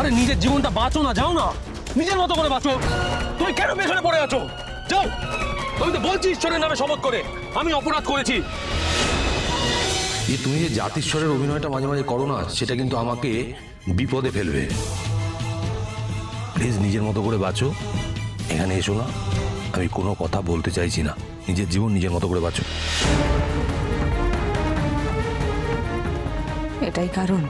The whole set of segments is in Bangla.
আরে নিজের জীবনটা বাঁচো না, যাও না, নিজের মতো করে বাঁচো। তুমি কেন পেছনে পড়ে আছো? যাও। তুমি তো বলছি ঈশ্বরের নামে শপথ করে আমি অপরাধ করেছি। তুমি যে জাতিশ্বরের অভিনয়টা মাঝে মাঝে করো না, সেটা কিন্তু আমাকে বিপদে ফেলবে। প্লিজ নিজের মতো করে বাঁচো। এখানে এসো না, আমি কোনো কথা বলতে চাইছি না। নিজের জীবন নিজের মতো করে বাঁচো। এটাই কারণ?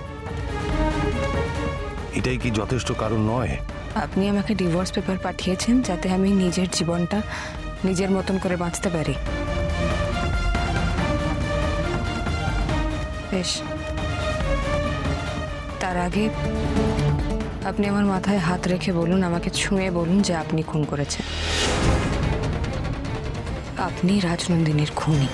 এটাই কি যথেষ্ট কারণ নয়? আপনি আমাকে ডিভোর্স পেপার পাঠিয়েছেন যাতে আমি নিজের জীবনটা নিজের মতন করে বাঁচতে পারি। বেশ, তার আগে আপনি আমার মাথায় হাত রেখে বলুন, আমাকে ছুঁয়ে বলুন যে আপনি খুন করেছেন। আপনি রাজনন্দিনীর খুনি।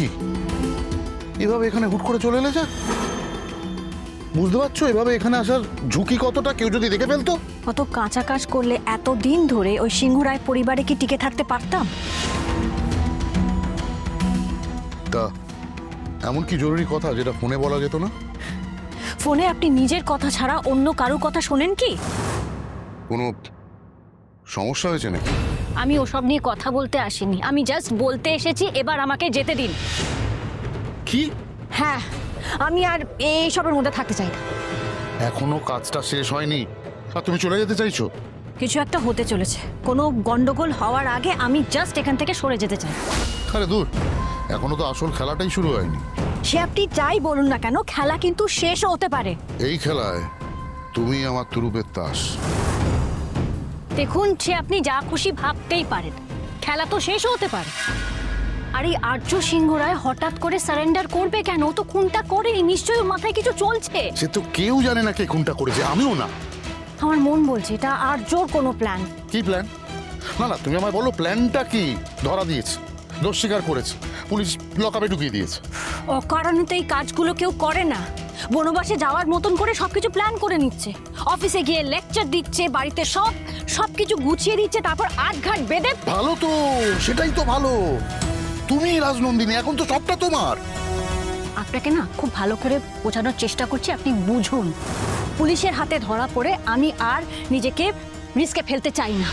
কি এভাবে এখানে হুট করে চলে এলে? যা, বুঝতে পারছো এভাবে এখানে আসার ঝুঁকি কতটা? কেউ যদি দেখে ফেলতো? অত কাঁচা কাজ করলে এতদিন ধরে ওই সিংহরায় পরিবারে কি টিকে থাকতে পারতাম? তা এমন কি জরুরি কথা যেটা ফোনে বলা যেত না? ফোনে আপনি নিজের কথা ছাড়া অন্য কারোর কথা শোনেন কি? কোনো সমস্যা হয়েছে নাকি? আমি ওসব নিয়ে কথা বলতে আসিনি, আমি জাস্ট বলতে এসেছি এবার আমাকে যেতে দিন। কি? হ্যাঁ, আমি আর এইসবের মধ্যে থাকতে চাই না। এখনো কাজটা শেষ হয়নি আর তুমি চলে যেতে চাইছো? কিছু একটা হতে চলেছে, কোনো গন্ডগোল হওয়ার আগে আমি জাস্ট এখান থেকে সরে যেতে চাই। আরে দূর, এখনো তো আসল খেলাটাই শুরু হয়নি। সে আপনি যাই বলুন না কেন, খেলা কিন্তু শেষও হতে পারে। এই খেলায় তুমি আমার তুরুপের তাস। দেখুন, সে আপনি যা খুশি ভাবতেই পারেন, খেলা তো শেষও হতে পারে। আর এই আর্য সিংহ রায় হঠাৎ করে সারেন্ডার করবে কেন? ও তো খুনটা করেনি, নিশ্চয়ই ওর মাথায় কিছু চলছে। সে তো কেউ জানে না কে খুনটা করেছে, আমিও না। আমার মন বলছে এটা আর্যর কোনো প্ল্যান। কি প্ল্যান? না না, তুমি আমায় বলো প্ল্যানটা কি? ধরা দিয়েছে, দোষ স্বীকার করেছে, পুলিশ লকআপে ঢুকিয়ে দিয়েছে। অকারণে তো এই কাজগুলো কেউ করে না। বনবাসে যাওয়ার মতন করে সবকিছু প্ল্যান করে নিচ্ছে, অফিসে গিয়ে লেকচার দিচ্ছে, বাড়িতে সবকিছু গুছিয়ে দিচ্ছে, তারপর আটঘাট বেঁধে। ভালো তো, সেটাই তো ভালো। তুমি রাজনন্দিনী, এখন তো সবটা তোমার। আপনাকে না খুব ভালো করে বোঝানোর চেষ্টা করছি, আপনি বুঝুন। পুলিশের হাতে ধরা পড়ে আমি আর নিজেকে রিস্কে ফেলতে চাই না।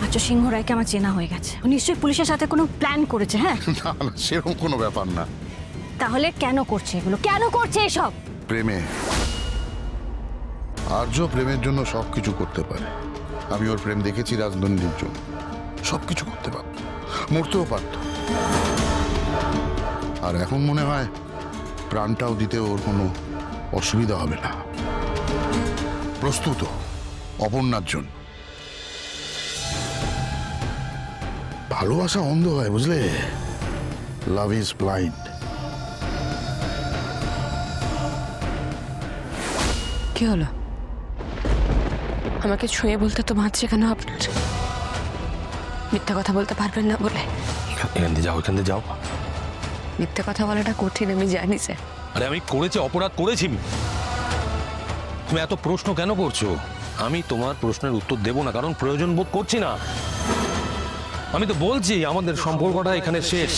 আচ্ছা, সিংহ রায়কে আমার চেনা হয়ে গেছে, ও নিশ্চয়ই পুলিশের সাথে কোনো প্ল্যান করেছে। হ্যাঁ না না, সেরকম কোনো ব্যাপার না। তাহলে কেন করছে এগুলো? কেন করছে এসব? প্রেমে, আর্য প্রেমের জন্য সবকিছু করতে পারে। আমি ওর প্রেম দেখেছি রাজনন্দিনীর জন্য, সবকিছু করতে পারত, মরতেও পারত। আর এখন মনে হয় প্রাণটাও দিতে ওর কোনো অসুবিধা হবে না। প্রস্তুত অপর্ণার জন্য। ভালোবাসা অন্ধ হয়, বুঝলে? Love is blind. কি হলো? আমাকে ছুঁয়ে বলতে তো মারছে কেন আপনার? মিথ্যা কথা বলতে পারবেন না বলে? এখান দিয়ে যাও, এখান দিয়ে যাও। মিথ্যা কথা বলাটা কঠিন, আমি জানি স্যার। আরে আমি করেছি, অপরাধ করেছি। তুমি এত প্রশ্ন কেন করছো? আমি তোমার প্রশ্নের উত্তর দেব না, কারণ প্রয়োজন বোধ করছি না। আমি তো বলছি আমাদের সম্পর্কটা এখানে শেষ।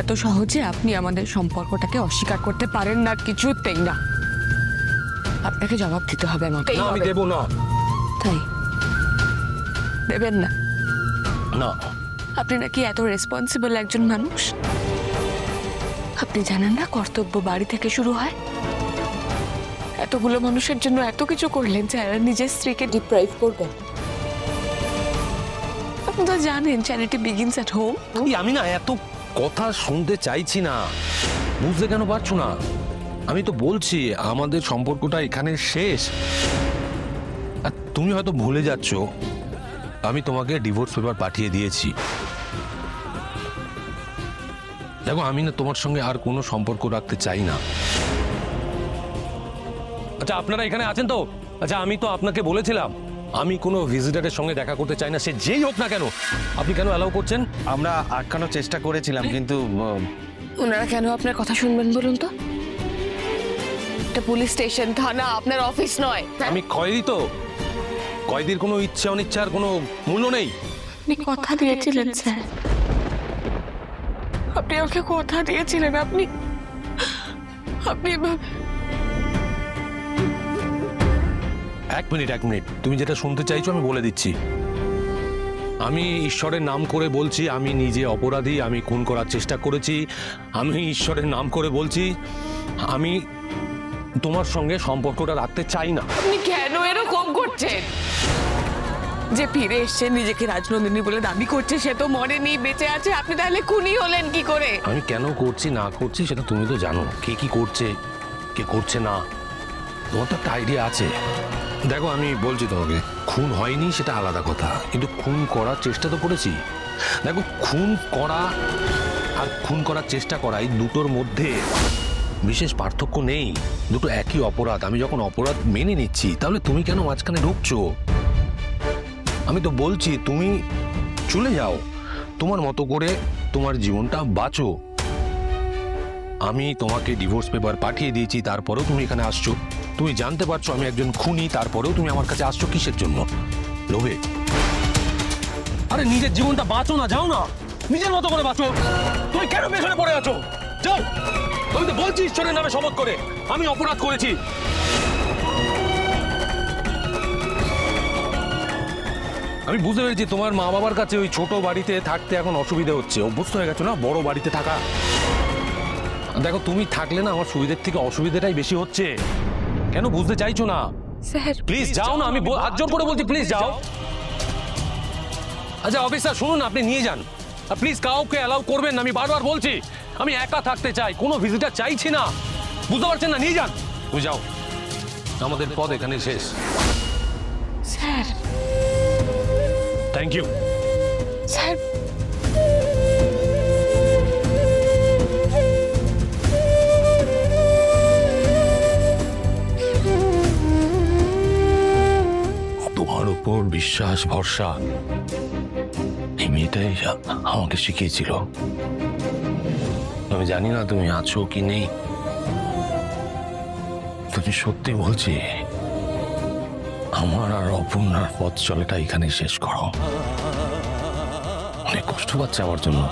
এত সহজে আপনি আমাদের সম্পর্কটাকে অস্বীকার করতে পারেন না, কিছুতেই না। আপনাকে জবাব দিতে হবে আমাকে। না, আমি দেব না। তাই দেবেন না? না। আপনি নাকি এত রেসপন্সিবল একজন মানুষ? আপনি জানেন না কর্তব্য বাড়ি থেকে শুরু হয়? এতগুলো মানুষের জন্য এত কিছু করলেন যে নিজের স্ত্রীকে ডিপ্রাইভ করবেন। আপনি তো জানেন চ্যারিটি বিগিনস এট হোম। আমি না এত কথা শুনতে চাইছি না, বুঝতে কেন পারছো না? আমি তো বলছি আমাদের সম্পর্কটা এখানে শেষ। আর তুমি হয়তো ভুলে যাচ্ছ আমি তোমাকে ডিভোর্স পেপার পাঠিয়ে দিয়েছি। দেখো, আমি না তোমার সঙ্গে আর কোনো সম্পর্ক রাখতে চাই না। আচ্ছা, আপনারা এখানে আছেন তো? আচ্ছা, আমি তো আপনাকে বলেছিলাম আমি কোনো ভিজিটারের সঙ্গে দেখা করতে চাই না, সে যেই হোক না কেন। আপনি কেন অ্যালাউ করছেন? আমরা আটকানোর চেষ্টা করেছিলাম, কিন্তু ওনারা কেন আপনার কথা শুনবেন বলুন তো? এটা পুলিশ স্টেশন, থানা, আপনার অফিস নয়। আমি কয়েদি তো, কয়েদির কোনো ইচ্ছা অনিচ্ছার কোনো মূল্য নেই। আপনি কথা দিয়েছিলেন স্যার, আপনি ওকে কথা দিয়েছিলেন। আপনি আপনি এক মিনিট, তুমি যেটা শুনতে চাইছো আমি বলে দিচ্ছি। আমি ঈশ্বরের নাম করে বলছি আমি নিজে অপরাধী, আমি খুন করার চেষ্টা করেছি। আমি ঈশ্বরের নাম করে বলছি আমি তোমার সঙ্গে সম্পর্কটা রাখতে চাই না। আপনি কেন এরকম করছেন? যে ফিরে এসছে, নিজেকে রাজনন্দিনী বলে দাবি করছে, সে তো মরেনি, বেঁচে আছে। আপনি তাহলে খুনি হলেন কি করে? আমি কেন করছি না করছি সেটা তুমি তো জানো। কে কি করছে কে করছে না তোমার তো একটা আইডিয়া আছে। দেখো আমি বলছি তোমাকে, খুন হয়নি সেটা আলাদা কথা, কিন্তু খুন করার চেষ্টা তো করেছি। দেখো খুন করা আর খুন করার চেষ্টা করা এই দুটোর মধ্যে বিশেষ পার্থক্য নেই, দুটো একই অপরাধ। আমি যখন অপরাধ মেনে নিচ্ছি তাহলে তুমি কেন মাঝখানে ঢুকছো? আমি তো বলছি তুমি চলে যাও, তোমার মতো করে তোমার জীবনটা বাঁচো। আমি তোমাকে ডিভোর্স পেপার পাঠিয়ে দিয়েছি, তারপরেও তুমি এখানে আসছো। তুমি জানতে পারছো আমি একজন খুনি, তারপরেও তুমি আমার কাছে আসছো কিসের জন্য? লোভে? আরে নিজের জীবনটা বাঁচো না, যাও না, নিজের মতো করে বাঁচো। তুমি কেন পেছনে পড়ে আছো? যাও। আমি তো বলছি ঈশ্বরের নামে শপথ করে আমি অপরাধ করেছি। আমি বুঝতে পেরেছি তোমার মা বাবার কাছে ওই ছোট বাড়িতে থাকতে এখন অসুবিধা হচ্ছে, অভ্যস্ত হয়ে গেছো না বড় বাড়িতে থাকা। দেখো তুমি থাকলে না আমার সুবিধার থেকে অসুবিধাটাই বেশি হচ্ছে। কেন বুঝতে চাইছো না? স্যার প্লিজ যাও না, আমি হাত জোর করে বলছি প্লিজ যাও। আচ্ছা অফিসার শুনুন, আপনি নিয়ে যান প্লিজ, কাউকে অ্যালাউ করবেন না, আমি বারবার বলছি। আমি একা থাকতে চাই, কোনো ভিজিটার চাইছি না, বুঝতে পারছেন না? নিয়ে যান, তুমি যাও, আমাদের পদ এখানে শেষ। Sir thank you. স্যার তোমার উপর বিশ্বাস ভরসা এই মেয়েটাই আমাকে শিখিয়েছিল। আমি জানি না তুমি আছো কি নেই, তুমি সত্যি বলছি আমার আর অপূর্ণার পথ চলাটা এখানে শেষ করো। অনেক কষ্ট পাচ্ছে আমার জন্য,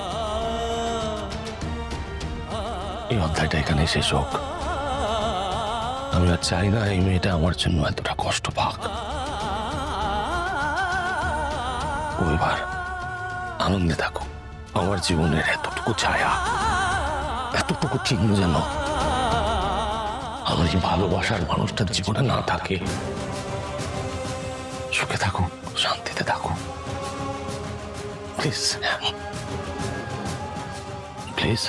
এই অধ্যায়টা এখানে শেষ হোক। আমি আর চাই না এই মেয়েটা আমার জন্য এতটা কষ্ট পাক। ও এবার আনন্দে থাকো, আমার জীবনের এতটুকু ছায়া, এতটুকু চিহ্ন যেন আমার এই ভালোবাসার মানুষটার জীবনে না থাকে। সুখে থাকো, শান্তিতে থাকো প্লিজ, প্লিজ।